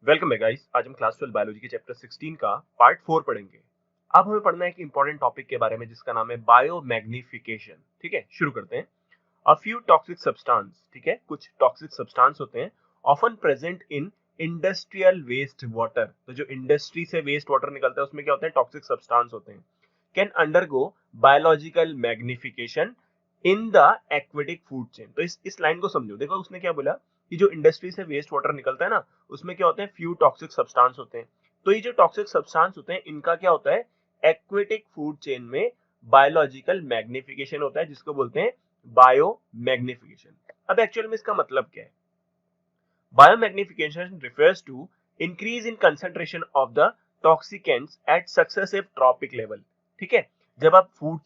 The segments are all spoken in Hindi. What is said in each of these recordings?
वेलकम है गाइस। आज हम क्लास 12 बायोलॉजी के चैप्टर 16 का पार्ट 4 पढ़ेंगे। अब हमें पढ़ना है एक इंपॉर्टेंट टॉपिक के बारे में जिसका नाम है बायोमैग्निफिकेशन। ठीक है, शुरू करते हैं। अ फ्यू टॉक्सिक सब्सटेंस, ठीक है, कुछ टॉक्सिक सब्सटेंस होते हैं often present in industrial waste water. तो जो इंडस्ट्री से वेस्ट वाटर निकलता है उसमें क्या होता है, टॉक्सिक सब्सटेंस होते हैं। Can undergo biological magnification in the aquatic food chain. तो इस लाइन को समझो। देखो उसने क्या बोला कि जो इंडस्ट्री से वेस्ट वाटर निकलता है ना, उसमें क्या होते हैं, फ्यू टॉक्सिक सब्सटेंस होते हैं। तो ये जो टॉक्सिक सब्सटेंस होते हैं इनका क्या होता है, एक्वेटिक फूड चेन में बायोलॉजिकल मैग्निफिकेशन होता है, जिसको बोलते हैं बायो मैग्निफिकेशन। अब एक्चुअल में इसका मतलब क्या है? Biomagnification refers to increase in concentration of the toxicants at successive tropic level। ठीक है, जब आप फूड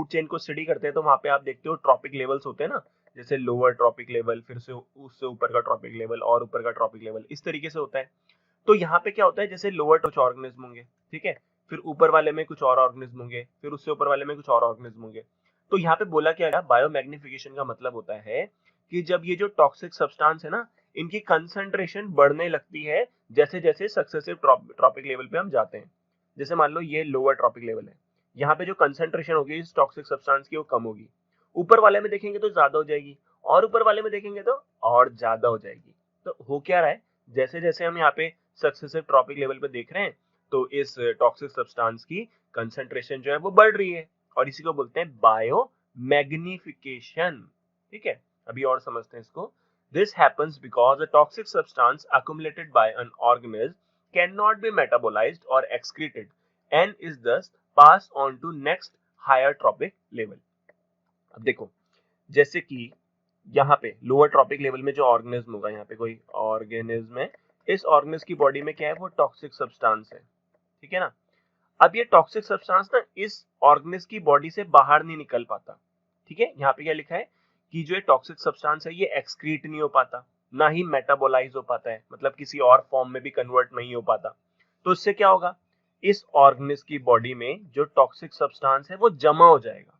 चेन को स्टडी करते हैं तो वहां पे आप देखते हो ट्रॉपिक लेवल्स होते हैं ना, जैसे लोअर ट्रॉपिक लेवल, फिर से उससे ऊपर का ट्रॉपिक लेवल और ऊपर का ट्रॉपिक लेवल, इस तरीके से होता है। तो यहाँ पे क्या होता है, जैसे लोअर कुछ ऑर्गेनिज्म होंगे, ठीक है, फिर ऊपर वाले में कुछ और ऑर्गेनिज्म होंगे, फिर उससे ऊपर वाले में कुछ और ऑर्गेनिज्म होंगे। तो यहाँ पे बोला क्या गया, बायोमैग्निफिकेशन का मतलब होता है कि जब ये जो टॉक्सिक सब्सटेंस है ना, इनकी कंसंट्रेशन बढ़ने लगती है जैसे जैसे सक्सेसिव ट्रॉपिक लेवल पे हम जाते हैं। जैसे मान लो ये लोअर ट्रॉपिक लेवल है, यहाँ पे जो कंसंट्रेशन होगी इस टॉक्सिक सब्सटेंस की वो कम होगी। ऊपर वाले में देखेंगे तो ज्यादा हो जाएगी, और ऊपर वाले में देखेंगे तो और ज्यादा हो जाएगी। तो हो क्या रहा है, जैसे जैसे हम यहाँ पे सक्सेसिव ट्रॉपिक लेवल पे देख रहे हैं तो इस टॉक्सिक सब्सटेंस की कंसंट्रेशन जो है वो बढ़ रही है, और इसी को बोलते हैं बायो मैग्निफिकेशन। ठीक है, अभी और समझते हैं इसको। This happens because a toxic substance accumulated by an organism cannot be metabolized or excreted and is thus passed on to next higher tropic level। अब देखो, जैसे कि यहाँ पे लोअर ट्रॉपिक लेवल में जो ऑर्गेनिज्म होगा, यहाँ पे कोई ऑर्गेनिज्म है, इस ऑर्गेनिज्म की बॉडी में क्या है, वो टॉक्सिक सब्सटेंस है। ठीक है ना। अब ये टॉक्सिक सब्सटेंस ना इस ऑर्गेनिज्म की बॉडी से बाहर नहीं निकल पाता। ठीक है, यहाँ पे क्या लिखा है कि जो ये टॉक्सिक सब्सटेंस है ये एक्सक्रीट नहीं हो पाता, ना ही मेटाबोलाइज हो पाता है, मतलब किसी और फॉर्म में भी कन्वर्ट नहीं हो पाता। तो इससे क्या होगा, इस ऑर्गेनिज्म की बॉडी में जो टॉक्सिक सब्सटेंस है वो जमा हो जाएगा।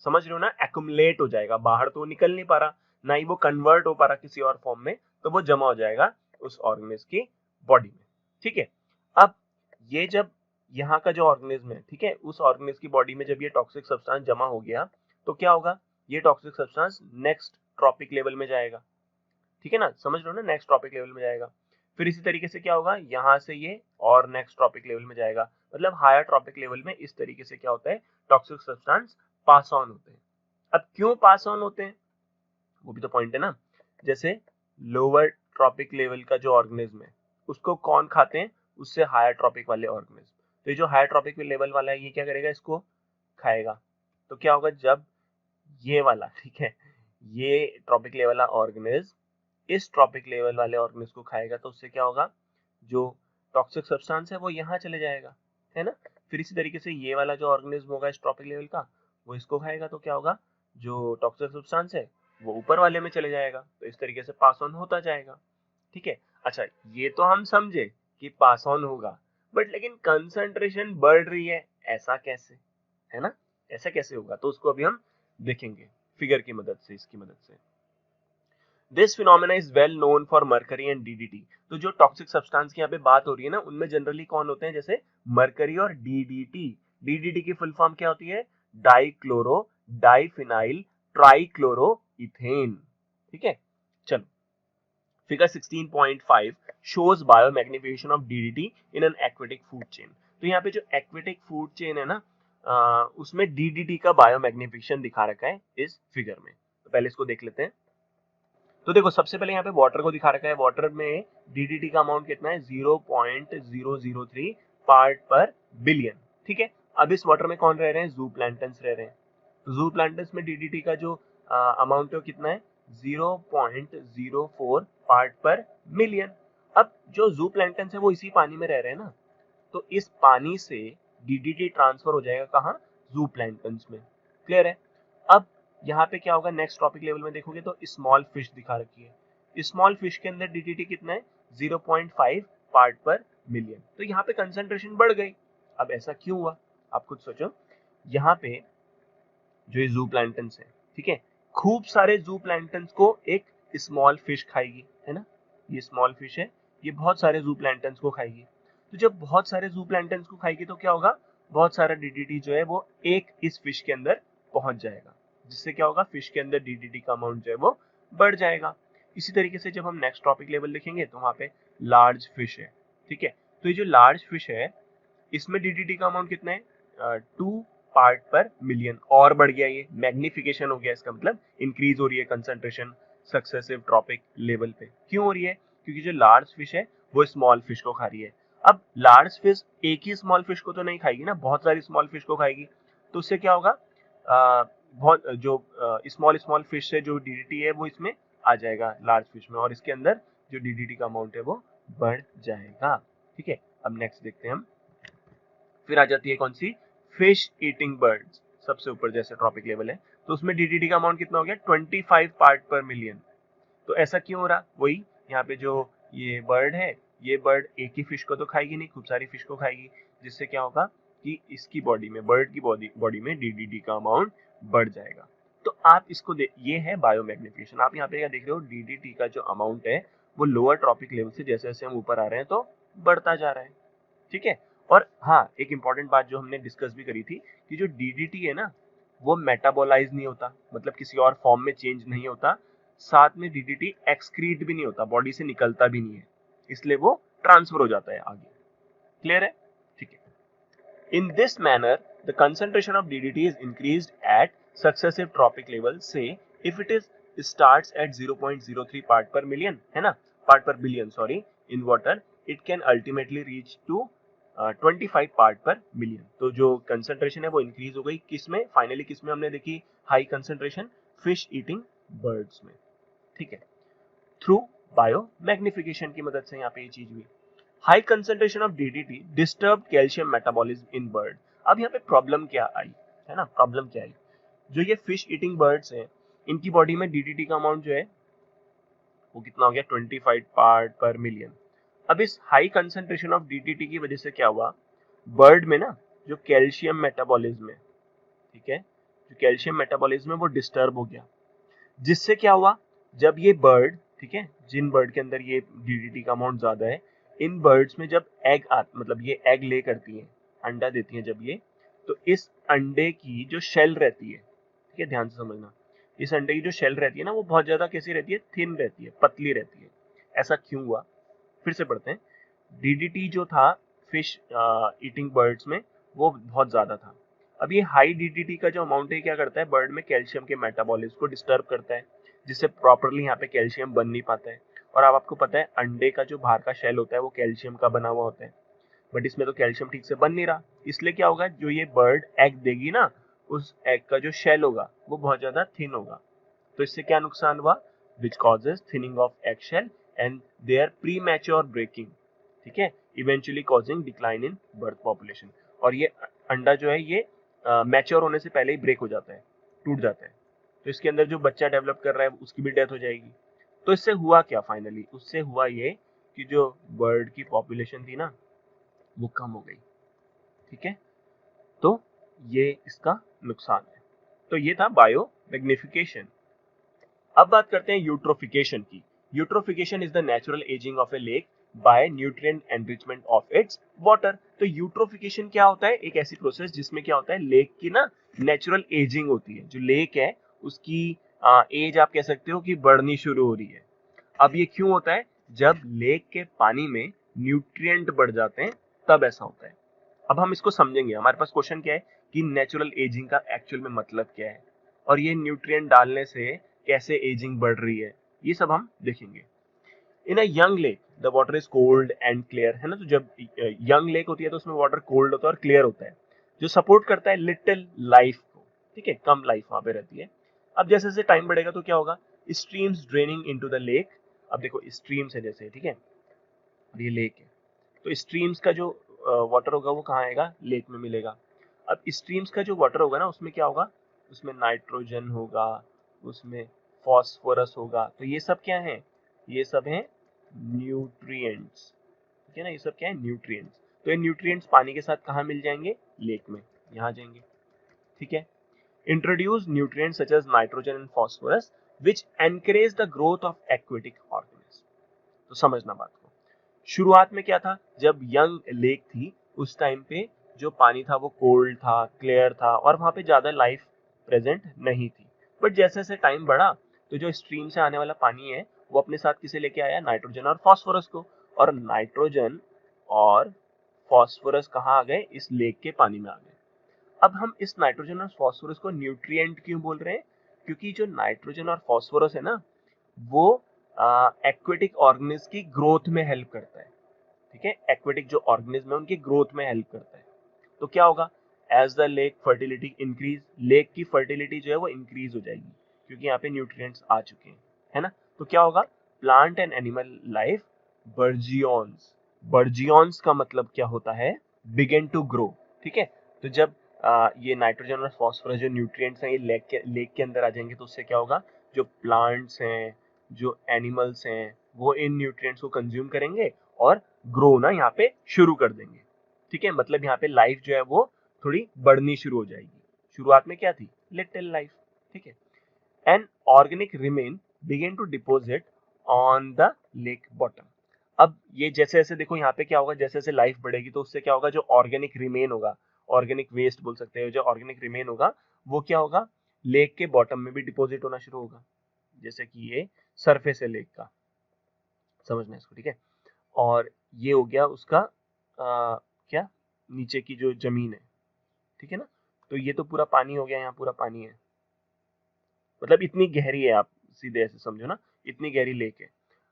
समझ रहे हो ना, एक्युमुलेट हो जाएगा, बाहर तो निकल नहीं पा रहा, ना ही वो कन्वर्ट हो पा रहा किसी और फॉर्म में, तो वो जमा हो जाएगा उस ऑर्गेनिज्म की बॉडी में। ठीक है, अब ये जब यहाँ का जो ऑर्गेनिज्म है, ठीक है, उस ऑर्गेनिज्म की बॉडी में जब ये टॉक्सिक सब्सटेंस जमा हो गया तो क्या होगा, ये toxic substance next trophic level में जाएगा। ठीक है ना, समझ लो ना, नेक्स्ट ट्रॉपिक लेवल में जाएगा। फिर इसी तरीके से क्या होगा, यहाँ से ये और नेक्स्ट ट्रॉपिक लेवल में जाएगा, मतलब हायर ट्रॉपिक लेवल में इस तरीके से क्या होता है, टॉक्सिक सब्सटेंस पास ऑन होते हैं। अब क्यों पास ऑन होते हैं, वो भी तो पॉइंट है ना। जैसे लोअर ट्रॉपिक लेवल का जो ऑर्गेनिज्म है उसको कौन खाते हैं, उससे हायर ट्रॉपिक वाले ऑर्गेनिज्म। तो ये जो हायर ट्रॉपिक लेवल वाला है ये क्या करेगा, इसको खाएगा। तो क्या होगा, जब ये वाला, ठीक है, ये ट्रॉपिक लेवल वाला ऑर्गेनिज्म इस ट्रॉपिक लेवल वाले ऑर्गेनिज्म को खाएगा तो उससे क्या होगा, जो टॉक्सिक सब्सटेंस है वो यहाँ चले जाएगा, है ना। फिर इसी तरीके से ये वाला जो ऑर्गेनिज्म होगा इस ट्रॉपिक लेवल का, वो इसको खाएगा तो क्या होगा, जो टॉक्सिक सब्सटेंस है वो ऊपर वाले में चले जाएगा। तो इस तरीके से पास ऑन होता जाएगा। ठीक है, अच्छा ये तो हम समझे कि पास ऑन होगा, बट लेकिन कंसंट्रेशन बढ़ रही है, ऐसा कैसे, है ना, ऐसा कैसे होगा, तो उसको अभी हम देखेंगे फिगर की मदद से, इसकी मदद से। This phenomena is well known for mercury and DDT. तो जो टॉक्सिक सब्सटेंस की यहाँ पे बात हो रही है ना, उनमें जनरली कौन होते हैं, जैसे मरकरी और डीडीटी। डीडीटी की फुल फॉर्म क्या होती है, डाइक्लोरो डाइफिनाइल ट्राइक्लोरो इथेन। ठीक है, चलो figure 16.5 shows biomagnification of DDT in an aquatic food chain। तो यहाँ पे जो aquatic food chain है ना, उसमें DDT का बायोमैग्निफिकेशन दिखा रखा है इस फिगर में। तो पहले इसको देख लेते हैं। तो देखो सबसे पहले यहाँ पे वाटर को दिखा रखा है, वाटर में DDT का अमाउंट कितना है, 0.003 पार्ट पर बिलियन। ठीक है, अब इस वाटर में कौन रह रहे हैं, जू प्लैंटन्स रह रहे हैं। तो जू प्लैंटन्स में DDT का जो अमाउंट है वो कितना है, 0.04 पार्ट पर मिलियन। अब जो जू प्लैंटन्स है वो इसी पानी में रह रहे हैं ना, तो इस पानी से DDT ट्रांसफर हो जाएगा कहाँ, जू प्लैंटन्स में। क्लियर है। अब यहाँ पे क्या होगा, नेक्स्ट टॉपिक लेवल में देखोगे तो स्मॉल फिश दिखा रखी है, स्मॉल फिश के अंदर DDT कितना है, 0.5 पार्ट पर मिलियन। तो यहाँ पे कंसंट्रेशन बढ़ गई। अब ऐसा क्यों हुआ, आप खुद सोचो। यहाँ पे जो ये जू प्लैंटन्स है, ठीक है, खूब सारे जू प्लैंटन्स को एक स्मॉल फिश खाएगी, है ना। ये स्मॉल फिश है, ये बहुत सारे जू प्लैंटन्स को खाएगी। तो जब बहुत सारे जू प्लैंटन्स को खाएगी तो क्या होगा, बहुत सारा डीडीटी जो है वो एक इस फिश के अंदर पहुंच जाएगा, जिससे क्या होगा, फिश के अंदर डीडीटी का अमाउंट जो है वो बढ़ जाएगा। इसी तरीके से जब हम नेक्स्ट टॉपिक लेवल देखेंगे तो वहां पे लार्ज फिश है, ठीक है। तो ये जो लार्ज फिश है इसमें डीडीटी का अमाउंट कितना है, 2 पार्ट पर मिलियन, और बढ़ गया, ये मैग्निफिकेशन हो गया, इसका मतलब इंक्रीज हो रही है कंसंट्रेशन सक्सेसिव ट्रॉपिक लेवल पे। क्यों हो रही है, क्योंकि जो लार्ज फिश है वो स्मॉल फिश को खा रही है। अब लार्ज फिश एक ही स्मॉल फिश को तो नहीं खाएगी ना, बहुत सारी स्मॉल फिश को खाएगी। तो उससे क्या होगा, बहुत जो स्मॉल स्मॉल फिश से जो डीडीटी है वो इसमें आ जाएगा लार्ज फिश में, और इसके अंदर जो डीडीटी का अमाउंट है वो बढ़ जाएगा, ठीक है। अब नेक्स्ट देखते हैं हम, फिर आ जाती है कौन सी, फिश ईटिंग बर्ड्स, सबसे ऊपर जैसे ट्रॉपिक लेवल है, तो उसमें डीडीटी का अमाउंट कितना हो गया, 25 पार्ट पर मिलियन। तो ऐसा क्यों हो रहा, वही यहाँ पे जो ये बर्ड है, ये बर्ड एक ही फिश को तो खाएगी नहीं, खूब सारी फिश को खाएगी, जिससे क्या होगा कि इसकी बॉडी में, बर्ड की बॉडी में डीडीटी का अमाउंट बढ़ जाएगा। तो आप इसको ये है बायोमैग्निफिकेशन। आप यहाँ पे क्या देख रहे हो, डीडीटी का जो अमाउंट है वो लोअर ट्रॉपिक लेवल से जैसे जैसे हम ऊपर आ रहे हैं तो बढ़ता जा रहा है, ठीक है। और हाँ, एक इंपॉर्टेंट बात जो हमने डिस्कस भी करी थी कि जो डीडीटी है ना वो मेटाबोलाइज नहीं होता, मतलब किसी और फॉर्म में चेंज नहीं होता, साथ में डीडीटी एक्सक्रीट भी नहीं होता, बॉडी से निकलता भी नहीं है, इसलिए वो ट्रांसफर हो जाता है आगे। क्लियर है, ठीक है। In this manner the concentration of DDT is increased at successive trophic level, so if it is starts at 0.03 part per million, है ना, part per billion sorry, in water it can ultimately reach to 25 part पर मिलियन। तो जो कंसंट्रेशन है वो इंक्रीज हो गई, किसमें, फाइनली किसमें हमने देखी high concentration, fish eating birds में, ठीक है। थ्रू बायो मैग्निफिकेशन की मदद से यहाँ पे ये चीज हुई। High concentration of DDT disturb calcium metabolism in bird. अब यहाँ पे प्रॉब्लम क्या आई, है ना, प्रॉब्लम क्या आई, जो ये फिश ईटिंग बर्ड्स हैं इनकी बॉडी में डीडीटी का अमाउंट जो है वो कितना हो गया, 25 पार्ट पर मिलियन। अब इस हाई कंसंट्रेशन ऑफ डीडीटी की वजह से क्या हुआ, बर्ड में ना जो कैल्शियम मेटाबॉलिज्म है, ठीक है, जो कैल्शियम मेटाबॉलिज्म है वो डिस्टर्ब हो गया, जिससे क्या हुआ, जब ये बर्ड, ठीक है, जिन बर्ड के अंदर ये डीडीटी का अमाउंट ज्यादा है, इन बर्ड्स में जब एग मतलब ये एग ले करती है, अंडा देती है जब ये, तो इस अंडे की जो शेल रहती है, ठीक है, ध्यान से समझना, इस अंडे की जो शेल रहती है ना वो बहुत ज्यादा कैसी रहती है, थिन रहती है, पतली रहती है। ऐसा क्यों हुआ, फिर से पढ़ते हैं। डीडीटी जो था फिश ईटिंग बर्ड्स में वो बहुत ज्यादा था। अब ये हाई डीडीटी का जो अमाउंट है क्या करता है, बर्ड में कैल्शियम के मेटाबॉलिज्म को डिस्टर्ब करता है, जिससे प्रॉपरली यहाँ पे कैल्शियम बन नहीं पाता है। और अब आपको पता है अंडे का जो बाहर का शेल होता है वो कैल्शियम का बना हुआ होता है, बट इसमें तो कैल्शियम ठीक से बन नहीं रहा, इसलिए क्या होगा, जो ये बर्ड एग देगी ना, उस एग का जो शेल होगा वो बहुत ज्यादा थिन होगा। तो इससे क्या नुकसान हुआ, which causes thinning of egg shell and their premature breaking, ठीक है, eventually causing decline in bird population. और ये अंडा जो है ये मैच्योर होने से पहले ही ब्रेक हो जाता है, टूट जाता है, तो इसके अंदर जो बच्चा डेवलप कर रहा है उसकी भी डेथ हो जाएगी। तो इससे हुआ क्या, फाइनली उससे हुआ ये कि जो बर्ड की पॉपुलेशन थी ना वो कम हो गई, ठीक है। तो ये इसका नुकसान है। तो ये था बायो मैग्निफिकेशन। अब बात करते हैं यूट्रोफिकेशन की। Eutrophication is the natural ageing of A lake bye nutrient enrichment of its water. तो यूट्रोफिकेशन क्या होता है, एक ऐसी प्रोसेस जिसमें क्या होता है, लेक की ना नेचुरल एजिंग होती है, जो लेक है उसकी एज आप कह सकते हो कि बढ़नी शुरू हो रही है। अब ये क्यों होता है, जब लेक के पानी में न्यूट्रिएंट बढ़ जाते हैं तब ऐसा होता है। अब हम इसको समझेंगे, हमारे पास क्वेश्चन क्या है कि नेचुरल एजिंग का एक्चुअल में मतलब क्या है, और ये न्यूट्रिएंट डालने से कैसे एजिंग बढ़ रही है, ये सब हम देखेंगे। In a young lake the water is cold and clear, है ना, तो जब यंग लेक होती है तो उसमें वाटर कोल्ड होता है और क्लियर होता है, जो सपोर्ट करता है लिटिल लाइफ को, ठीक है, कम लाइफ वहां पे रहती है। अब जैसे जैसे टाइम बढ़ेगा तो क्या होगा, streams draining into the lake. अब देखो स्ट्रीम्स है जैसे, ठीक है, और ये लेक है, तो स्ट्रीम्स का जो वाटर होगा वो कहाँ आएगा, लेक में मिलेगा। अब स्ट्रीम्स का जो वाटर होगा ना उसमें क्या होगा, उसमें नाइट्रोजन होगा, उसमें फॉस्फोरस होगा, तो ये सब क्या है, ये सब है न्यूट्रिएंट्स, ठीक है ना, ये सब क्या है, न्यूट्रिएंट्स। तो ये न्यूट्रिएंट्स पानी के साथ कहाँ मिल जाएंगे, लेक में, यहाँ जाएंगे, ठीक है। Introduce nutrients such as nitrogen and phosphorus which encourage the growth of aquatic organism. तो समझना बात को, शुरुआत में क्या था, जब यंग लेक थी उस टाइम पे जो पानी था वो कोल्ड था, क्लियर था और वहां पे ज्यादा लाइफ प्रेजेंट नहीं थी। बट जैसे जैसे टाइम बढ़ा तो जो स्ट्रीम से आने वाला पानी है वो अपने साथ किसे लेके आया, नाइट्रोजन और फास्फोरस को। और नाइट्रोजन और फास्फोरस कहाँ आ गए, इस लेक के पानी में आ गए। अब हम इस नाइट्रोजन और फास्फोरस को न्यूट्रिएंट क्यों बोल रहे हैं, क्योंकि जो नाइट्रोजन और फास्फोरस है ना वो एक्वेटिक ऑर्गेनिज्म की ग्रोथ में हेल्प करता है। ठीक है, एक्वेटिक जो ऑर्गेनिज्म है उनकी ग्रोथ में हेल्प करता है। तो क्या होगा, as the lake fertility increase, lake की फर्टिलिटी जो है वो इंक्रीज हो जाएगी क्योंकि यहाँ पे न्यूट्रिएंट्स आ चुके हैं, है ना। तो क्या होगा, प्लांट एंड एनिमल लाइफ बर्जियंस, बर्जियंस का मतलब क्या होता है, बिगिन टू ग्रो। ठीक है, तो जब ये नाइट्रोजन और फास्फोरस जो न्यूट्रिएंट्स हैं ये लेक के अंदर आ जाएंगे तो उससे क्या होगा, जो प्लांट्स हैं, जो एनिमल्स हैं वो इन न्यूट्रिएंट्स को कंज्यूम करेंगे और ग्रो ना यहाँ पे शुरू कर देंगे। ठीक है, मतलब यहाँ पे लाइफ जो है वो थोड़ी बढ़नी शुरू हो जाएगी। शुरुआत में क्या थी, लिटिल लाइफ। ठीक है, an organic remain begin to deposit on the lake bottom. अब ये जैसे जैसे देखो यहाँ पे क्या होगा, जैसे जैसे लाइफ बढ़ेगी तो उससे क्या होगा, जो ऑर्गेनिक रिमेन होगा, ऑर्गेनिक वेस्ट बोल सकते हैं, जो ऑर्गेनिक रिमेन होगा वो क्या होगा, लेक के बॉटम में भी डिपोजिट होना शुरू होगा। जैसे कि ये सरफेस है लेक का, समझना इसको। ठीक है, और ये हो गया उसका क्या, नीचे की जो जमीन है। ठीक है ना, तो ये तो पूरा पानी हो गया, यहाँ पूरा पानी है, मतलब इतनी गहरी है, आप सीधे ऐसे समझो ना, इतनी गहरी लेक है।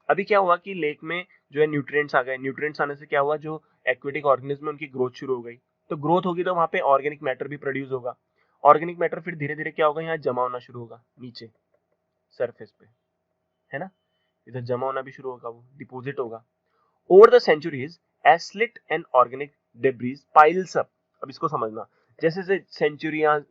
अभी क्या हुआ कि लेक में जो है न्यूट्रिएंट्स आ गए, न्यूट्रिएंट्स आने से क्या हुआ, जो एक्वेटिक ऑर्गेनिज्म है उनकी ग्रोथ शुरू हो गई। तो ग्रोथ होगी तो वहां पे ऑर्गेनिक मैटर भी प्रोड्यूस होगा। ऑर्गेनिक मैटर फिर धीरे धीरे क्या होगा, यहाँ जमा होना शुरू होगा नीचे सरफेस पे, है ना, इधर जमा होना भी शुरू होगा, वो डिपोजिट होगा। Over the centuries, as slit and organic debris piles up. अब इसको समझना, जैसे जैसे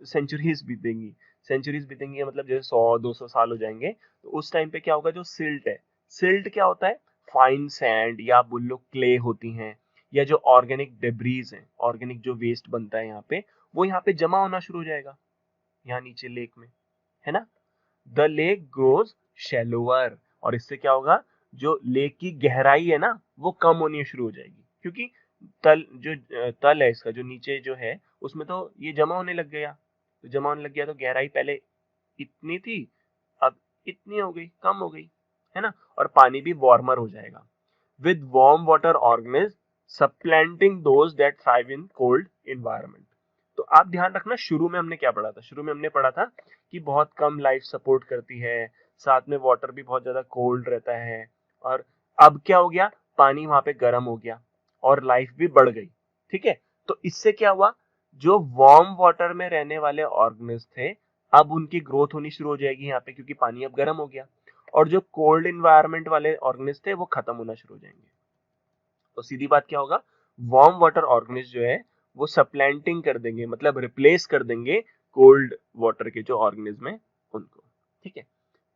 सेंचुरीज बीतेंगी मतलब जैसे 100-200 साल हो जाएंगे तो उस टाइम पे क्या होगा, जो सिल्ट है, सिल्ट क्या होता है, फाइन सैंड या बोल लो क्ले होती हैं, या जो ऑर्गेनिक डेब्रीज हैं, ऑर्गेनिक जो वेस्ट बनता है यहाँ पे, वो यहाँ पे जमा होना शुरू हो जाएगा, यहाँ नीचे लेक में, है ना। द लेक ग्रोज शैलोअर, और इससे क्या होगा, जो लेक की गहराई है ना वो कम होनी शुरू हो जाएगी, क्योंकि तल है इसका, जो नीचे जो है उसमें तो ये जमा होने लग गया, तो जमा होने लग गया तो गहराई पहले इतनी थी, अब इतनी हो गई, कम हो गई, है ना। और पानी भी वार्मर हो जाएगा with warm water organisms supplanting those that thrive in cold environment। तो आप ध्यान रखना, शुरू में हमने क्या पढ़ा था, शुरू में हमने पढ़ा था कि बहुत कम लाइफ सपोर्ट करती है, साथ में वाटर भी बहुत ज्यादा कोल्ड रहता है, और अब क्या हो गया, पानी वहां पे गर्म हो गया और लाइफ भी बढ़ गई। ठीक है, तो इससे क्या हुआ, जो वार्म वाटर में रहने वाले ऑर्गेनिज्म थे अब उनकी ग्रोथ होनी शुरू हो जाएगी यहाँ पे, क्योंकि पानी अब गर्म हो गया, और जो कोल्ड इन्वायरमेंट वाले ऑर्गेनिज्म थे वो खत्म होना शुरू हो जाएंगे। तो सीधी बात क्या होगा, वार्म वाटर ऑर्गेनिज्म जो है वो सप्लांटिंग कर देंगे, मतलब रिप्लेस कर देंगे कोल्ड वाटर के जो ऑर्गेनिज्म है उनको। ठीक है,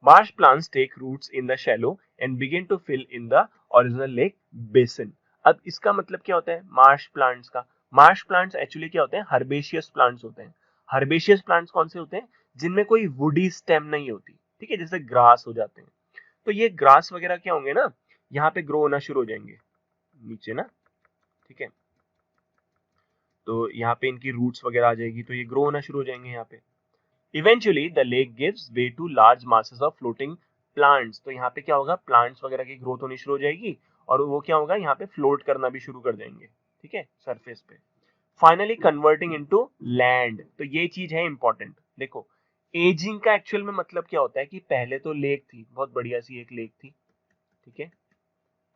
marsh plants take roots in the shallow and begin to fill in the original lake basin। अब इसका मतलब क्या होता है मार्श प्लांट्स का, मार्श प्लांट्स एक्चुअली क्या होते हैं, हर्बेशियस प्लांट्स होते हैं। हर्बेशियस प्लांट्स कौन से होते हैं, जिनमें कोई वुडी स्टेम नहीं होती। ठीक है, जैसे ग्रास हो जाते हैं, तो ये ग्रास वगैरह क्या होंगे ना, यहाँ पे ग्रो होना शुरू हो जाएंगे नीचे ना। ठीक है, तो यहाँ पे इनकी रूट्स वगैरह आ जाएगी तो ये ग्रो होना शुरू हो जाएंगे यहाँ पे। Eventually the lake gives way to large masses of floating plants. तो यहाँ पे क्या होगा, प्लांट्स वगैरह की ग्रोथ होनी शुरू हो जाएगी और वो क्या होगा, यहाँ पे फ्लोट करना भी शुरू कर देंगे। ठीक है, सरफेस पे। Finally converting into land. तो ये चीज है इंपॉर्टेंट, देखो एजिंग का एक्चुअल में मतलब क्या होता है कि पहले तो लेक थी, बहुत बढ़िया सी एक लेक थी, ठीक है,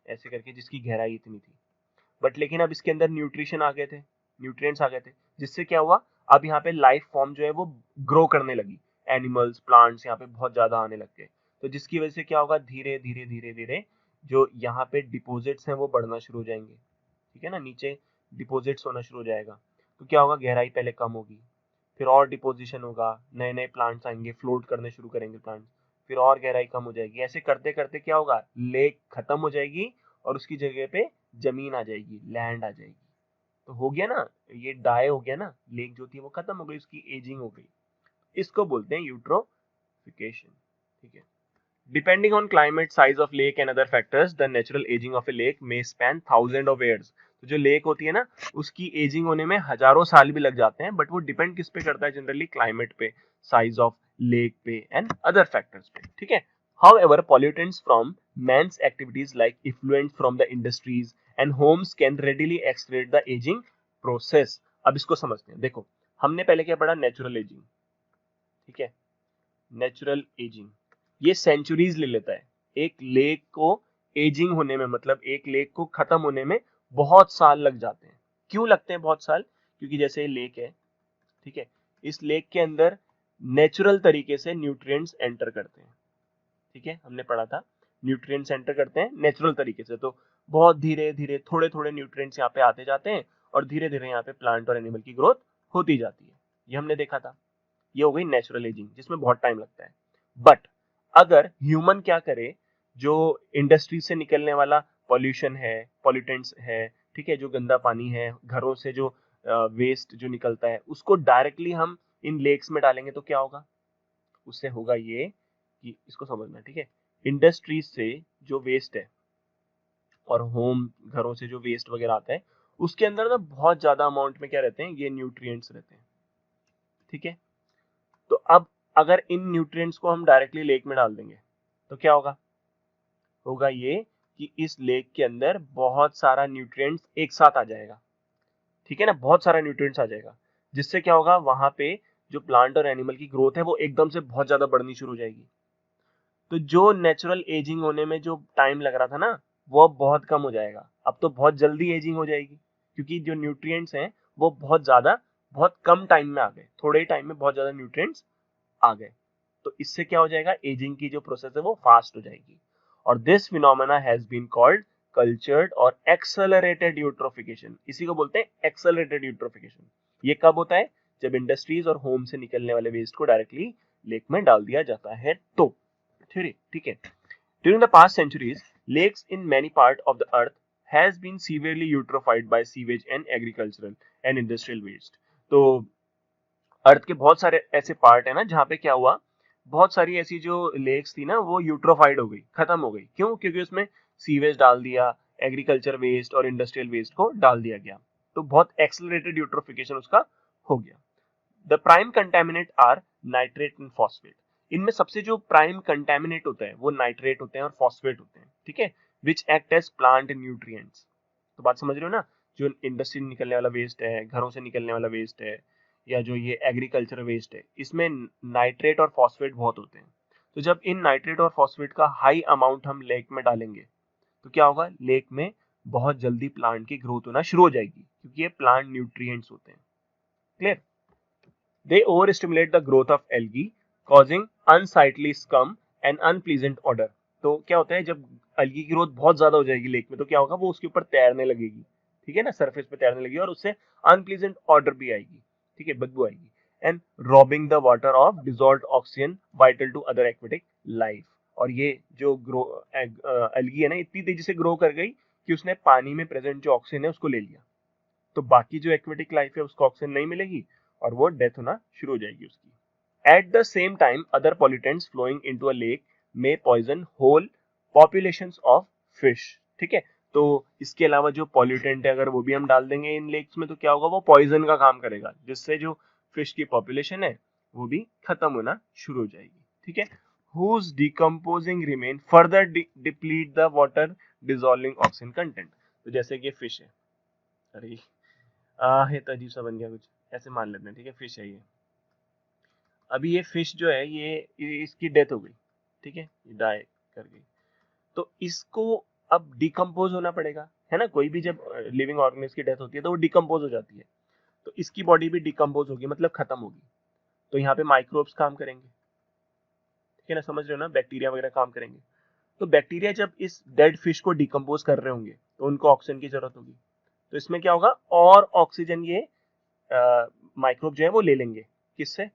ऐसे करके जिसकी गहराई इतनी थी, बट लेकिन अब इसके अंदर न्यूट्रिशन आ गए थे, न्यूट्रिएंट्स आ गए थे, जिससे क्या हुआ, अब यहाँ पे लाइफ फॉर्म जो है वो ग्रो करने लगी, एनिमल्स प्लांट्स यहाँ पे बहुत ज्यादा आने लग गए। तो जिसकी वजह से क्या होगा, धीरे धीरे धीरे धीरे जो यहाँ पे डिपॉजिट्स हैं वो बढ़ना शुरू हो जाएंगे। ठीक है ना, नीचे डिपॉजिट्स होना शुरू हो जाएगा, तो क्या होगा, गहराई पहले कम होगी, फिर और डिपोजिशन होगा, नए नए प्लांट्स आएंगे, फ्लोट करने शुरू करेंगे प्लांट्स, फिर और गहराई कम हो जाएगी, ऐसे करते करते क्या होगा, लेक खत्म हो जाएगी और उसकी जगह पे जमीन आ जाएगी, लैंड आ जाएगी। तो हो गया ना, ये डाई हो गया ना, लेक जो थी वो खत्म हो गई, उसकी एजिंग हो गई। इसको बोलते हैं यूट्रोफिकेशन। ठीक है, Depending on climate, size of lake and other factors, the natural aging of a lake may span thousands of years. तो जो लेक होती है ना, उसकी एजिंग होने में हजारों साल भी लग जाते हैं, बट वो डिपेंड किस पे करता है? जनरली क्लाइमेट पे, साइज ऑफ लेक पे एंड अदर फैक्टर्स पे, ठीक है. However, pollutants from man's activities like effluent from the industries and homes can readily accelerate the aging process. अब इसको समझते हैं. देखो, हमने पहले क्या पढ़ा? नेचुरल एजिंग, ठीक है. नेचुरल एजिंग ये सेंचुरीज ले लेता है. एक लेक को एजिंग होने में, मतलब एक लेक को खत्म होने में बहुत साल लग जाते हैं. क्यों लगते हैं बहुत साल? क्योंकि जैसे लेक है, ठीक है, इस लेक के अंदर नेचुरल तरीके से न्यूट्रिएंट्स एंटर करते हैं, ठीक है, हमने पढ़ा था. न्यूट्रिएंट्स एंटर करते हैं नेचुरल तरीके से, तो बहुत धीरे धीरे थोड़े थोड़े न्यूट्रिएंट्स यहाँ पे आते जाते हैं और धीरे धीरे यहाँ पे प्लांट और एनिमल की ग्रोथ होती जाती है. ये हमने देखा था. ये हो गई नेचुरल एजिंग, जिसमें बहुत टाइम लगता है. बट अगर ह्यूमन क्या करे, जो इंडस्ट्री से निकलने वाला पॉल्यूशन है, पॉल्यूटेंट्स है, ठीक है, जो गंदा पानी है, घरों से जो वेस्ट जो निकलता है, उसको डायरेक्टली हम इन लेक्स में डालेंगे तो क्या होगा? उससे होगा ये कि, इसको समझना, ठीक है, इंडस्ट्रीज से जो वेस्ट है और होम घरों से जो वेस्ट वगैरह आता है, उसके अंदर ना बहुत ज्यादा अमाउंट में क्या रहते हैं? ये न्यूट्रिएंट्स रहते हैं, ठीक है. तो अब अगर इन न्यूट्रिएंट्स को हम डायरेक्टली लेक में डाल देंगे तो क्या होगा? होगा ये कि इस लेक के अंदर बहुत सारा न्यूट्रिएंट्स एक साथ आ जाएगा, ठीक है ना, बहुत सारा न्यूट्रिएंट्स आ जाएगा, जिससे क्या होगा? वहां पे जो प्लांट और एनिमल की ग्रोथ है वो एकदम से बहुत ज्यादा बढ़नी शुरू हो जाएगी. तो जो नेचुरल एजिंग होने में जो टाइम लग रहा था ना, वो अब बहुत कम हो जाएगा. अब तो बहुत जल्दी एजिंग हो जाएगी, क्योंकि जो न्यूट्रिएंट्स हैं वो बहुत ज्यादा, बहुत कम टाइम में आ गए, थोड़े ही टाइम में बहुत ज्यादा न्यूट्रिएंट्स आ गए. तो इससे क्या हो जाएगा? एजिंग की जो प्रोसेस है वो फास्ट हो जाएगी. और this phenomena has been called cultured or accelerated eutrophication. इसी को बोलते हैं एक्सेलरेटेड यूट्रोफिकेशन. ये कब होता है? जब इंडस्ट्रीज और होम से निकलने वाले वेस्ट को डायरेक्टली लेक में डाल दिया जाता है तो. ठीक है. During the past centuries, lakes in many parts of the earth has been severely eutrophied by sewage and agricultural and industrial waste. तो अर्थ के बहुत सारे ऐसे पार्ट है ना जहाँ पे क्या हुआ, बहुत सारी ऐसी जो लेक्स थी ना वो यूट्रोफाइड हो गई, खत्म हो गई. क्यों? क्योंकि उसमें सीवेज डाल दिया, एग्रीकल्चर वेस्ट और इंडस्ट्रियल वेस्ट को डाल दिया गया. तो बहुत एक्सेलरेटेड यूट्रोफिकेशन उसका हो गया. The prime contaminate are nitrate and phosphate. इनमें सबसे जो प्राइम कंटेमिनेट होता है वो नाइट्रेट होते हैं और फॉस्फेट होते हैं, ठीक है, which act as plant nutrients. तो बात समझ रहे हो ना? जो इंडस्ट्री से निकलने वाला वेस्ट है, घरों से निकलने वाला वेस्ट है, या जो ये एग्रीकल्चर वेस्ट है, इसमें नाइट्रेट और फॉस्फेट बहुत होते हैं. तो जब इन नाइट्रेट और फॉस्फेट का हाई अमाउंट हम लेक में डालेंगे तो क्या होगा? लेक में बहुत जल्दी प्लांट की ग्रोथ होना शुरू हो जाएगी, क्योंकि ये प्लांट न्यूट्रिएंट्स होते हैं. Clear? They overstimulate the growth of algae, causing unsightly scum and unpleasant odor. तो क्या होता है? जब algae की ग्रोथ बहुत ज्यादा हो जाएगी लेक में तो क्या होगा? वो उसके ऊपर तैरने लगेगी, ठीक है ना, सरफेस पे तैरने लगेगी और उससे अनप्लीजेंट ऑर्डर भी आएगी, ठीक है, बदबू आएगी. And robbing the water of dissolved oxygen vital to other aquatic life. और ये जो algae है ना, इतनी तेजी से ग्रो कर गई कि उसने पानी में प्रेजेंट जो ऑक्सीजन है उसको ले लिया. तो बाकी जो एक्वेटिक लाइफ है उसको ऑक्सीजन नहीं मिलेगी और वो डेथ होना शुरू हो जाएगी उसकी. At the same time other pollutants flowing into a lake may poison whole populations of fish. ठीक है, तो इसके अलावा जो पॉल्यूटेंट है अगर वो भी हम डाल देंगे इन लेक्स में तो क्या होगा? वो पॉइजन का काम करेगा, जिससे जो फिश की पॉपुलेशन है वो भी खत्म होना शुरू हो जाएगी. ठीक है, whose decomposing remain further deplete the water dissolving oxygen content. तो जैसे कि फिश है, अरे ये तो अजीब सा बन गया कुछ, ऐसे मान लेते हैं, ठीक है, फिश है ये. अभी ये फिश जो है ये इसकी डेथ हो गई, ठीक है, ये डाई कर गई, तो इसको अब डिकम्पोज होना पड़ेगा, है ना. कोई भी जब लिविंग ऑर्गेनिज्म की डेथ होती है तो वो डिकम्पोज हो जाती है, तो इसकी बॉडी भी डिकम्पोज होगी, मतलब खत्म होगी. तो यहाँ पे माइक्रोब्स काम करेंगे, ठीक है ना, समझ रहे हो ना, बैक्टीरिया वगैरह काम करेंगे. तो बैक्टीरिया जब इस डेड फिश को डिकम्पोज कर रहे होंगे तो उनको ऑक्सीजन की जरूरत होगी. तो इसमें क्या होगा? और ऑक्सीजन ये माइक्रोब जो है वो ले लेंगे, किससे?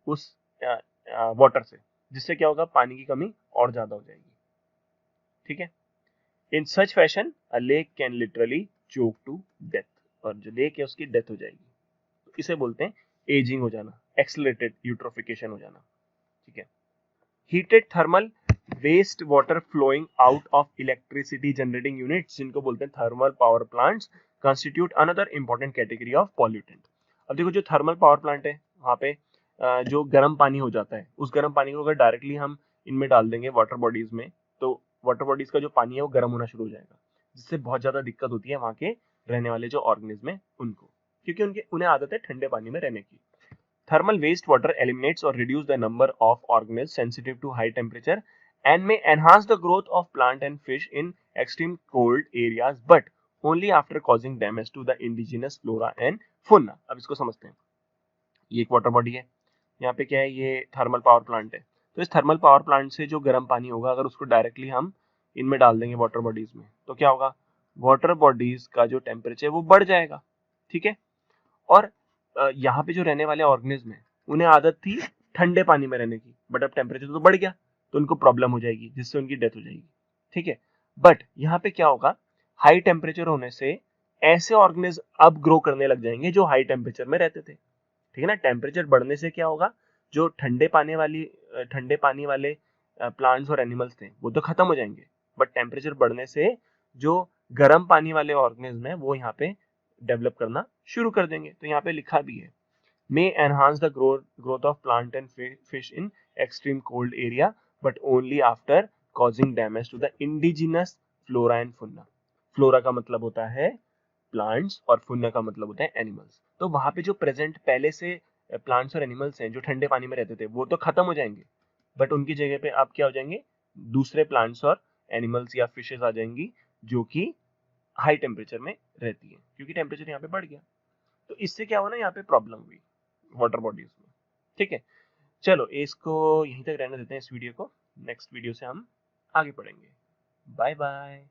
उस वाटर से, जिससे क्या होगा? पानी की कमी और ज्यादा हो जाएगी. ठीक है, in such fashion a lake can literally choke to death. और जो लेक है उसकी डेथ हो जाएगी. तो इसे बोलते हैं एजिंग हो जाना, एक्सेलरेटेड यूट्रोफिकेशन हो जाना. ठीक है, heated thermal waste water flowing out of electricity generating units, जिनको बोलते हैं thermal power plants, constitute another important category of pollutant. अब देखो जो थर्मल पावर प्लांट है वहां पे जो गर्म पानी हो जाता है, उस गर्म पानी को अगर डायरेक्टली हम इनमें डाल देंगे वाटर बॉडीज में, तो वाटर बॉडीज का जो पानी है वो गर्म होना शुरू हो जाएगा, जिससे बहुत ज्यादा दिक्कत होती है वहां के रहने वाले जो ऑर्गेनिज्म है उनको, क्योंकि उन्हें आदत है ठंडे पानी में रहने की। Thermal wastewater eliminates or reduce the number of organisms sensitive to high temperature and may enhance the growth of plant and fish in extreme cold areas, but only after causing damage to the indigenous flora and fauna। अब इसको समझते हैं। ये एक वाटर बॉडी है, यहाँ पे क्या है, ये थर्मल पावर प्लांट है। तो इस थर्मल पावर प्लांट से जो गर्म पानी होगा, अगर उसको डायरेक्टली हम इनमें डाल देंगे वाटर बॉडीज में, तो क्या होगा, वाटर बॉडीज का जो टेम्परेचर है वो बढ़ जाएगा। ठीक है, और यहाँ पे जो रहने वाले ऑर्गेनिज्म है उन्हें आदत थी ठंडे पानी में रहने की, बट अब टेम्परेचर तो बढ़ गया, तो उनको प्रॉब्लम हो जाएगी, जिससे उनकी डेथ हो जाएगी। ठीक है, बट यहाँ पे क्या होगा, हाई टेम्परेचर होने से ऐसे ऑर्गेनिज्म अब ग्रो करने लग जाएंगे जो हाई टेम्परेचर में रहते थे। ठीक है ना, टेम्परेचर बढ़ने से क्या होगा, जो ठंडे पानी वाले प्लांट्स और एनिमल्स थे वो तो खत्म हो जाएंगे, बट टेम्परेचर बढ़ने से जो गर्म पानी वाले ऑर्गेनिज्म है वो यहाँ पे डेवलप करना शुरू कर देंगे। तो यहाँ पे लिखा भी है, may enhance the growth of plant and fish in extreme cold area, but only after causing damage to the indigenous flora and fauna। Flora का मतलब होता है प्लांट्स और फुन्ना का मतलब होता है एनिमल्स। तो वहां पे जो प्रेजेंट पहले से प्लांट्स और एनिमल्स हैं जो ठंडे पानी में रहते थे वो तो खत्म हो जाएंगे, बट उनकी जगह पे आप क्या हो जाएंगे, दूसरे प्लांट्स और एनिमल्स या फिशेस आ जाएंगी जो कि हाई टेम्परेचर में रहती है, क्योंकि टेम्परेचर यहाँ पे बढ़ गया। तो इससे क्या हुआ ना, यहाँ पे प्रॉब्लम हुई वाटर बॉडीज में। ठीक है, चलो इसको यहीं तक रहने देते हैं इस वीडियो को, नेक्स्ट वीडियो से हम आगे पढ़ेंगे। Bye bye.